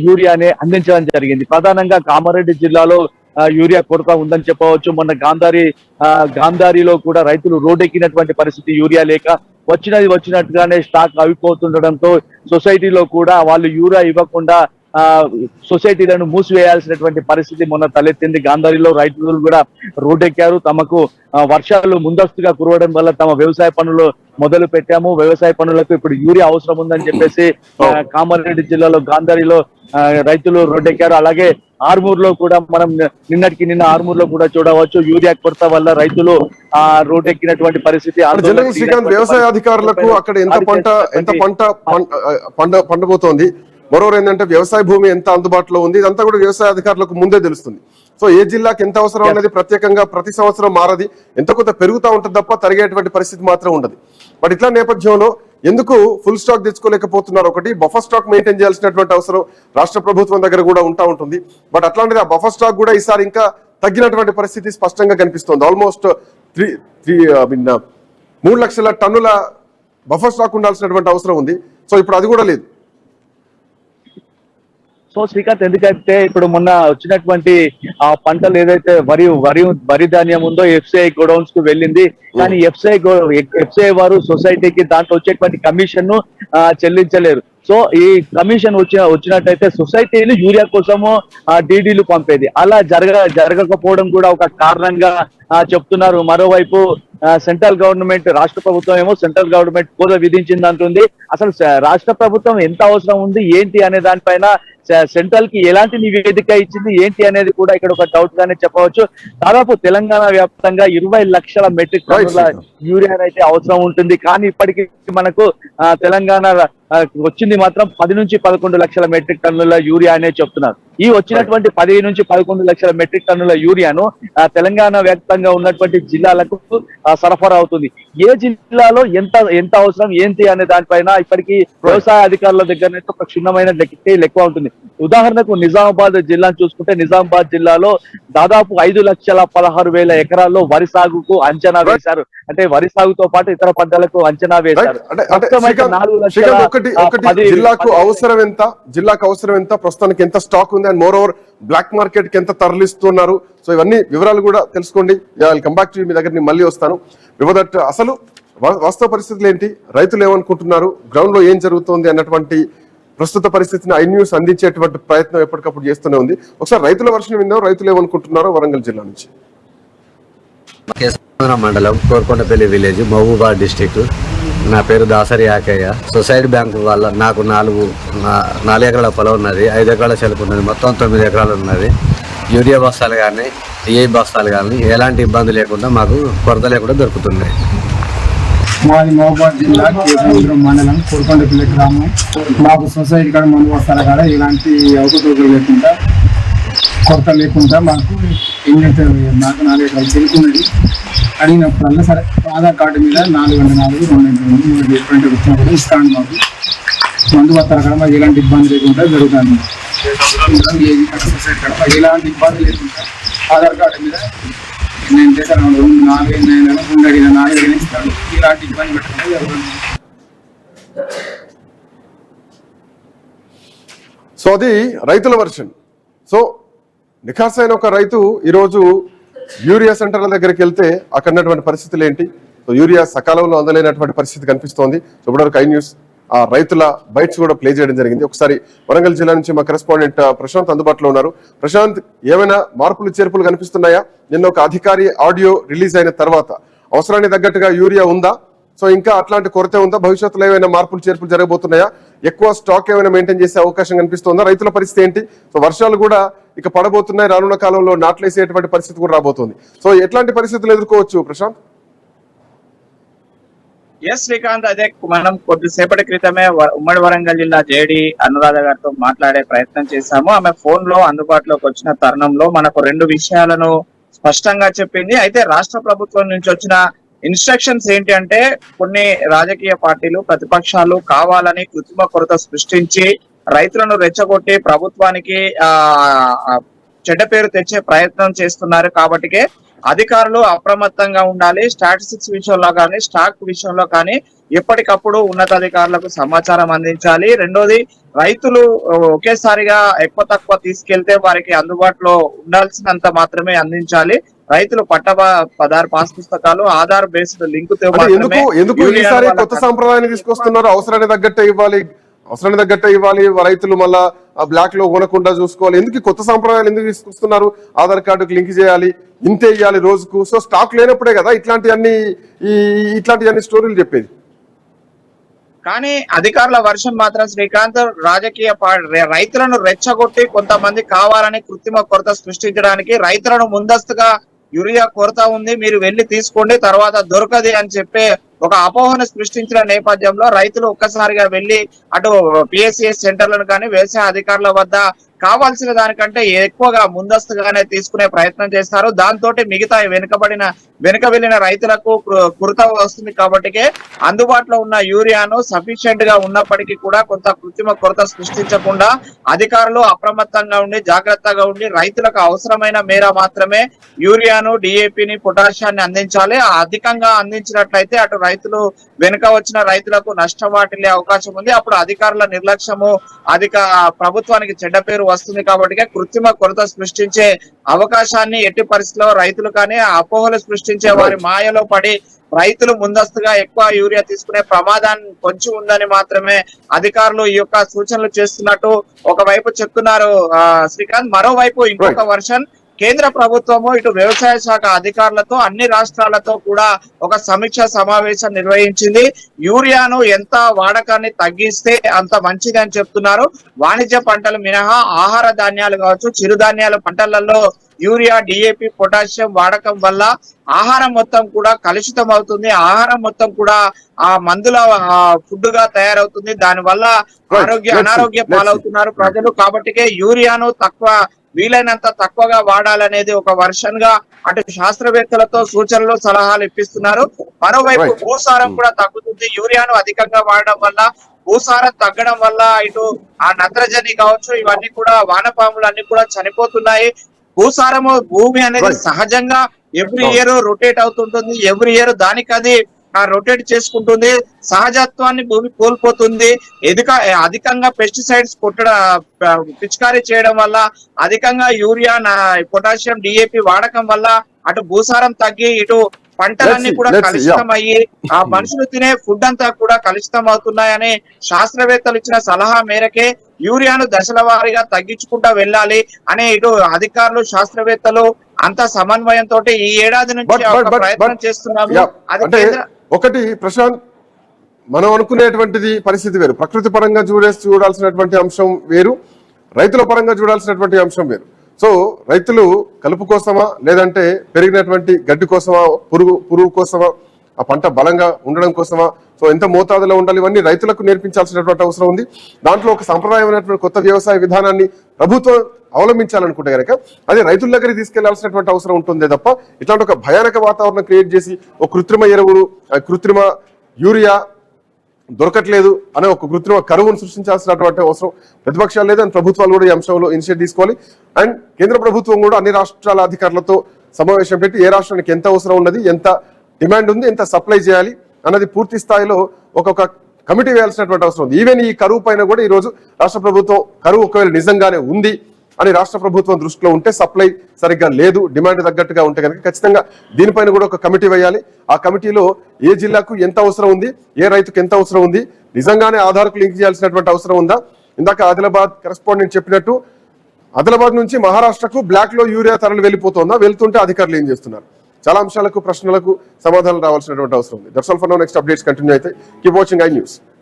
యూరియానే అందించడం జరిగింది. ప్రధానంగా కామారెడ్డి జిల్లాలో యూరియా కొరత ఉందని చెప్పవచ్చు. మొన్న గాంధారిలో కూడా రైతులు రోడ్డెక్కినటువంటి పరిస్థితి, యూరియా లేక వచ్చినట్టుగానే స్టాక్ అవిపోతుండడంతో సొసైటీలో కూడా వాళ్ళు యూరియా ఇవ్వకుండా సొసైటీలను మూసివేయాల్సినటువంటి పరిస్థితి మొన్న తలెత్తింది. గాంధారిలో రైతులు కూడా రోడ్డెక్కారు. తమకు వర్షాలు ముందస్తుగా కురవడం వల్ల తమ వ్యవసాయ పనులు మొదలు పెట్టాము, వ్యవసాయ పనులకు ఇప్పుడు యూరియా అవసరం ఉందని చెప్పేసి కామారెడ్డి జిల్లాలో గాంధారిలో రైతులు రోడ్డెక్కారు. అలాగే ఆర్మూర్లో కూడా మనం నిన్న ఆర్మూర్లో కూడా చూడవచ్చు. యూరియా కొరత వల్ల రైతులు రోడ్డెక్కినటువంటి పరిస్థితి. శ్రీకాంత్, వ్యవసాయ అధికారులకు అక్కడ ఎంత పంట పండబోతోంది, మరోవైపు ఏంటంటే వ్యవసాయ భూమి ఎంత అందుబాటులో ఉంది, ఇదంతా కూడా వ్యవసాయ అధికారులకు ముందే తెలుస్తుంది. సో ఏ జిల్లాకి ఎంత అవసరం అనేది ప్రత్యేకంగా ప్రతి సంవత్సరం మారది, ఎంత కొంత పెరుగుతూ ఉంటుంది తప్ప తరిగేటువంటి పరిస్థితి మాత్రం ఉండదు. బట్ ఇట్లా నేపథ్యంలో ఎందుకు ఫుల్ స్టాక్ తెచ్చుకోలేకపోతున్నారు? ఒకటి, బఫర్ స్టాక్ మెయింటైన్ చేయాల్సినటువంటి అవసరం రాష్ట్ర ప్రభుత్వం దగ్గర కూడా ఉంటుంది. బట్ అట్లాంటిది ఆ బఫర్ స్టాక్ కూడా ఈసారి ఇంకా తగ్గినటువంటి పరిస్థితి స్పష్టంగా కనిపిస్తోంది. ఆల్మోస్ట్ 3 లక్షల టన్నుల బఫర్ స్టాక్ ఉండాల్సినటువంటి అవసరం ఉంది. సో ఇప్పుడు అది కూడా లేదు. సో శ్రీకాంత్, ఎందుకంటే ఇప్పుడు మొన్న వచ్చినటువంటి ఆ పంటలు ఏదైతే వరి ధాన్యం ఉందో ఎఫ్సిఐ గోడౌన్స్ కు వెళ్ళింది. కానీ ఎఫ్సిఐ వారు సొసైటీకి దాంట్లో వచ్చేటువంటి కమిషన్ ను చెల్లించలేరు. సో ఈ కమిషన్ వచ్చినట్టయితే సొసైటీలు యూరియా కోసము డీడీలు పంపేది. అలా జరగకపోవడం కూడా ఒక కారణంగా చెప్తున్నారు. మరోవైపు సెంట్రల్ గవర్నమెంట్, రాష్ట్ర ప్రభుత్వం ఏమో సెంట్రల్ గవర్నమెంట్ కోత విధించింది అంటుంది. అసలు రాష్ట్ర ప్రభుత్వం ఎంత అవసరం ఉంది ఏంటి అనే దానిపైన సెంట్రల్ కి ఎలాంటి నివేదిక ఇచ్చింది ఏంటి అనేది కూడా ఇక్కడ ఒక డౌట్ గానే చెప్పవచ్చు. దాదాపు తెలంగాణ వ్యాప్తంగా 20 లక్షల మెట్రిక్ టన్నుల యూరియా అయితే అవసరం ఉంటుంది. కానీ ఇప్పటికీ మనకు తెలంగాణ వచ్చింది మాత్రం 10 నుంచి 11 లక్షల మెట్రిక్ టన్నుల యూరియా అనే చెప్తున్నారు. ఈ వచ్చినటువంటి 10 నుంచి 11 లక్షల మెట్రిక్ టన్నుల యూరియాను తెలంగాణ వ్యాప్తంగా ఉన్నటువంటి జిల్లాలకు సరఫరా అవుతుంది. ఏ జిల్లాలో ఎంత అవసరం ఏంటి అనే దానిపైన ఇప్పటికీ వ్యవసాయ అధికారుల దగ్గర నుంచి ఒక క్షుణ్ణమైన లెక్క ఉంటుంది. ఉదాహరణకు నిజామాబాద్ జిల్లాను చూసుకుంటే నిజామాబాద్ జిల్లాలో దాదాపు 5,16,000 ఎకరాల్లో వరి సాగుకు అంచనా వేశారు. అంటే వరి సాగుతో పాటు ఇతర పంటలకు అంచనా వేశారు. జిల్లాకు అవసరం ఎంత, ప్రస్తుతానికి ఎంత స్టాక్ ఉంది, and moreover black market కి ఎంత తరలిస్తున్నారు. సో ఇవన్నీ వివరాలు కూడా తెలుసుకోండి. కమ్ బ్యాక్ టు మీ దగ్గర మళ్ళీ వస్తాను. బిఫోర్ దట్ అసలు వాస్తవ పరిస్థితులు ఏంటి, రైతులు ఏమనుకుంటున్నారు, గ్రౌండ్ లో ఏం జరుగుతుంది అన్నటువంటి ప్రస్తుత పరిస్థితిని iNews అందించేటువంటి ప్రయత్నం ఎప్పటికప్పుడు చేస్తూనే ఉంది. ఒకసారి రైతుల వర్షం విందాం, రైతులు ఏమనుకుంటున్నారో వరంగల్ జిల్లా నుంచి. మండలం కోరుకొండపల్లి విలేజ్, మహబూబాద్ డిస్టిక్. నా పేరు దాసరి యాకయ్య. సొసైటీ బ్యాంకు వల్ల నాకు 4 ఎకరాల పొలం ఉన్నది, 5 ఎకరాల చెలుపు ఉన్నది, మొత్తం 9 ఎకరాలు ఉన్నది. యూరియా బస్తాలు కానీ టీఐ బస్తాలు కానీ ఎలాంటి ఇబ్బంది లేకుండా మాకు కొరత లేకుండా దొరుకుతున్నాయి. మాది మహబూబాద్ జిల్లా కేసముద్రం మండలం కోరుకొండపల్లి గ్రామం. మాకు సొసైటీ కాడ మందు వస్తాల కాడ ఎలాంటి అవకతవకలు లేకుండా కొరత లేకుండా మాకు నాకు 4 ఎకరాలు చెరుకున్నది. అడిగినప్పుడల్లా సరే ఆధార్ కార్డు మీద 404 2 డిఫరెంట్ వచ్చినా కూడా ఇస్తాను. మాకు మందు వస్తాల కాడ మాకు ఎలాంటి ఇబ్బంది లేకుండా జరుగుతుంది. సొసైటీ కాడ మాకు ఎలాంటి ఇబ్బంది లేకుండా ఆధార్ కార్డు మీద నేను చేశాను 4 అడిగిన 4 ఇస్తాను. ఇలాంటి ఇబ్బంది పెట్టడం జరుగుతుంది. సో అది రైతుల వర్షన్. సో నిఖార్సైన ఒక రైతు ఈరోజు యూరియా సెంటర్ల దగ్గరికి వెళ్తే అక్కడ ఉన్నటువంటి పరిస్థితులు ఏంటి, సో యూరియా సకాలంలో అందలేనటువంటి పరిస్థితి కనిపిస్తోంది. సో ఇప్పటివరకు iNews ఆ రైతుల బైట్స్ కూడా ప్లే చేయడం జరిగింది. ఒకసారి వరంగల్ జిల్లా నుంచి మా కరెస్పాండెంట్ ప్రశాంత్ అందుబాటులో ఉన్నారు. ప్రశాంత్, ఏమైనా మార్పులు చేర్పులు కనిపిస్తున్నాయా? నిన్న ఒక అధికారి ఆడియో రిలీజ్ అయిన తర్వాత అవసరానికి తగ్గట్టుగా యూరియా ఉందా? సో ఇంకా అట్లాంటి కొరత ఉందా? భవిష్యత్తులో ఏమైనా మార్పులు చేర్పులు జరగబోతున్నాయా? ఎక్కువ స్టాక్ ఏమైనా మెయింటైన్ చేసే అవకాశం కనిపిస్తుందా? రైతుల పరిస్థితి ఏంటి? సో వర్షాలు కూడా ఇక పడబోతున్నాయి, రానున్న కాలంలో నాట్లేసేటువంటి పరిస్థితి కూడా రాబోతుంది. సో ఎట్లాంటి పరిస్థితులు ఎదుర్కోవచ్చు ప్రశాంత్? ఎస్ శ్రీకాంత్, అదే మనం కొద్దిసేపటి క్రితమే ఉమ్మడి వరంగల్ జిల్లా జేడి అనురాధ గారితో మాట్లాడే ప్రయత్నం చేశాము. ఆమె ఫోన్ లో అందుబాటులోకి వచ్చిన తరుణంలో మనకు 2 విషయాలను స్పష్టంగా చెప్పింది. అయితే రాష్ట్ర ప్రభుత్వం నుంచి వచ్చిన ఇన్స్ట్రక్షన్స్ ఏంటి అంటే కొన్ని రాజకీయ పార్టీలు ప్రతిపక్షాలు కావాలని కృత్రిమ కొరత సృష్టించి రైతులను రెచ్చగొట్టి ప్రభుత్వానికి చెడ్డ పేరు తెచ్చే ప్రయత్నం చేస్తున్నారు. కాబట్టికే అధికారులు అప్రమత్తంగా ఉండాలి. స్టాటిస్టిక్స్ విషయంలో కానీ స్టాక్ విషయంలో కానీ ఎప్పటికప్పుడు ఉన్నతాధికారులకు సమాచారం అందించాలి. రెండోది, రైతులు ఒకేసారిగా ఎక్కువ తక్కువ తీసుకెళ్తే వారికి అందుబాటులో ఉండాల్సినంత మాత్రమే అందించాలి. రైతులు పట్టాదారు పాస్ పుస్తకాలు ఆధార్ బేస్డ్ లింక్ తో ఎందుకు ఈసారి కొత్త సాంప్రదాయాన్ని తీసుకొస్తున్నారు? అవసరాన్ని తగ్గట్టే ఇవ్వాలి రైతులు మళ్ళా బ్లాక్ లో కొనకుండా చూసుకోవాలి. ఎందుకు కొత్త సాంప్రదాయాలు ఎందుకు తీసుకొస్తున్నారు? ఆధార్ కార్డుకి లింక్ చేయాలి, ఇంతే ఇవ్వాలి రోజుకు. సో స్టాక్ లేనప్పుడే కదా ఇట్లాంటి స్టోరీలు చెప్పేది. కానీ అధికారుల వర్షన్ మాత్రం శ్రీకాంత్ రైతులను రెచ్చగొట్టి కొంతమంది కావాలని కృత్రిమ కొరత సృష్టించడానికి రైతులను ముందస్తుగా యూరియా కొరత ఉంది, మీరు వెళ్లి తీసుకోండి, తర్వాత దొరకది అని చెప్పే ఒక అపోహను సృష్టించిన నేపథ్యంలో రైతులు ఒక్కసారిగా వెళ్లి అటు పిఎస్సిఎస్ సెంటర్లను కానీ వ్యవసాయ అధికారుల వద్ద కావాల్సిన దానికంటే ఎక్కువగా ముందస్తుగానే తీసుకునే ప్రయత్నం చేస్తారు. దాంతో మిగతా వెనుక వెళ్లిన రైతులకు కొరత వస్తుంది. కాబట్టికే అందుబాటులో ఉన్న యూరియాను సఫిషియెంట్ గా ఉన్నప్పటికీ కూడా కొంత కృత్రిమ కొరత సృష్టించకుండా అధికారులు అప్రమత్తంగా ఉండి జాగ్రత్తగా ఉండి రైతులకు అవసరమైన మేర మాత్రమే యూరియాను, డిఏపిని, పొటాషియాన్ని అందించాలి. అధికంగా అందించినట్లయితే అటు రైతులు వెనుక వచ్చిన రైతులకు నష్టం వాటిల్లే అవకాశం ఉంది. అప్పుడు అధికారుల నిర్లక్ష్యము ప్రభుత్వానికి చెడ్డ పేరు వస్తుంది. కాబట్టి కృత్రిమ కొరత సృష్టించే అవకాశాన్ని ఎట్టి పరిస్థితిలో రైతులు కానీ అపోహలు సృష్టించే వారి మాయలో పడి రైతులు ముందస్తుగా ఎక్కువ యూరియా తీసుకునే ప్రమాదాన్ని పొంచి ఉందని మాత్రమే అధికారులు ఈ యొక్క సూచనలు చేస్తున్నట్టు ఒకవైపు చెప్తున్నారు శ్రీకాంత్. మరోవైపు ఇంకొక వర్షన్, కేంద్ర ప్రభుత్వము ఇటు వ్యవసాయ శాఖ అధికారులతో అన్ని రాష్ట్రాలతో కూడా ఒక సమీక్ష సమావేశం నిర్వహించింది. యూరియాను ఎంత వాడకాన్ని తగ్గిస్తే అంత మంచిది అని చెప్తున్నారు. వాణిజ్య పంటలు మినహా ఆహార ధాన్యాలు కావచ్చు, చిరుధాన్యాల పంటలలో యూరియా, డిఏపి, పొటాషియం వాడకం వల్ల ఆహారం మొత్తం కూడా కలుషితం అవుతుంది. ఆహారం మొత్తం కూడా ఆ మందుల ఫుడ్ గా తయారవుతుంది. దాని వల్ల అనారోగ్య పాలవుతున్నారు ప్రజలు. కాబట్టికే యూరియాను వీలైనంత తక్కువగా వాడాలనేది ఒక వర్షన్ గా అటు శాస్త్రవేత్తలతో సూచనలు సలహాలు ఇప్పిస్తున్నారు. మరోవైపు భూసారం కూడా తగ్గుతుంది. యూరియాను అధికంగా వాడడం వల్ల భూసారం తగ్గడం వల్ల ఇటు ఆ నత్రజని కావచ్చు, ఇవన్నీ కూడా వానపాములు అన్ని కూడా చనిపోతున్నాయి. భూసారము భూమి అనేది సహజంగా ఎవ్రీ ఇయర్ రొటేట్ అవుతుంటుంది. ఎవ్రీ ఇయర్ దానికి అది రొటేట్ చేసుకుంటుంది. సహజత్వాన్ని భూమి కోల్పోతుంది. అధికంగా పెస్టిసైడ్స్ పిచికారీ చేయడం వల్ల, అధికంగా యూరియా, పొటాషియం, డిఏపి వాడకం వల్ల అటు భూసారం తగ్గి ఇటు పంటలన్నీ కూడా కలుషితం అయ్యి ఆ మనుషులు తినే ఫుడ్ అంతా కూడా కలుషితం అవుతున్నాయని శాస్త్రవేత్తలు ఇచ్చిన సలహా మేరకే యూరియాను దశల వారీగా తగ్గించుకుంటూ వెళ్ళాలి అనే ఇటు అధికారులు, శాస్త్రవేత్తలు అంత సమన్వయంతో ఈ ఏడాది నుంచి ప్రయత్నం చేస్తున్నాము. ఒకటి ప్రశాంత్, మనం అనుకునేటువంటిది పరిస్థితి వేరు. ప్రకృతి పరంగా చూడాల్సినటువంటి అంశం వేరు, రైతుల పరంగా చూడాల్సినటువంటి అంశం వేరు. సో రైతులు కలుపు కోసమా, లేదంటే పెరిగినటువంటి గడ్డి కోసమా, పురుగు కోసమా, ఆ పంట బలంగా ఉండడం కోసమా, సో ఎంత మోతాదులో ఉండాలి, ఇవన్నీ రైతులకు నేర్పించాల్సినటువంటి అవసరం ఉంది. దాంట్లో ఒక సంప్రదాయమైనటువంటి కొత్త వ్యవసాయ విధానాన్ని ప్రభుత్వం అవలంబించాలనుకుంటే కనుక అది రైతుల దగ్గరికి తీసుకెళ్లాల్సినటువంటి అవసరం ఉంటుందే తప్ప ఇట్లాంటి ఒక భయానక వాతావరణం క్రియేట్ చేసి ఒక కృత్రిమ ఎరువులు, కృత్రిమ యూరియా దొరకట్లేదు అనే ఒక కృత్రిమ కరువును సృష్టించాల్సినటువంటి అవసరం ప్రతిపక్షాలు లేదు. అండ్ ప్రభుత్వాలు కూడా ఈ అంశంలో ఇనిషియేటివ్ తీసుకోవాలి. అండ్ కేంద్ర ప్రభుత్వం కూడా అన్ని రాష్ట్రాల అధికారులతో సమావేశం పెట్టి ఏ రాష్ట్రానికి ఎంత అవసరం ఉన్నది, ఎంత డిమాండ్ ఉంది, ఎంత సప్లై చేయాలి అన్నది పూర్తి స్థాయిలో ఒక్కొక్క కమిటీ వేయాల్సినటువంటి అవసరం ఉంది. ఈవెన్ ఈ కరువు పైన కూడా ఈ రోజు రాష్ట్ర ప్రభుత్వం కరువు ఒకవేళ నిజంగానే ఉంది అని రాష్ట్ర ప్రభుత్వం దృష్టిలో ఉంటే, సప్లై సరిగ్గా లేదు, డిమాండ్ తగ్గట్టుగా ఉంటే కనుక ఖచ్చితంగా దీనిపైన కూడా ఒక కమిటీ వేయాలి. ఆ కమిటీలో ఏ జిల్లాకు ఎంత అవసరం ఉంది, ఏ రైతుకు ఎంత అవసరం ఉంది, నిజంగానే ఆధార్కు లింక్ చేయాల్సినటువంటి అవసరం ఉందా. ఇందాక ఆదిలాబాద్ కరెస్పాండెంట్ చెప్పినట్టు ఆదిలాబాద్ నుంచి మహారాష్ట్రకు బ్లాక్ లో యూరియా తరలి వెళ్ళిపోతుందా, వెళ్తుంటే అధికారులు ఏం చేస్తున్నారు? చాలా అంశాలకు, ప్రశ్నలకు సమాధానం రావాల్సినటువంటి అవసరం ఉంది. That's all for now. Next updates continue అయితే కీప్ వాచింగ్ ఐ న్యూస్.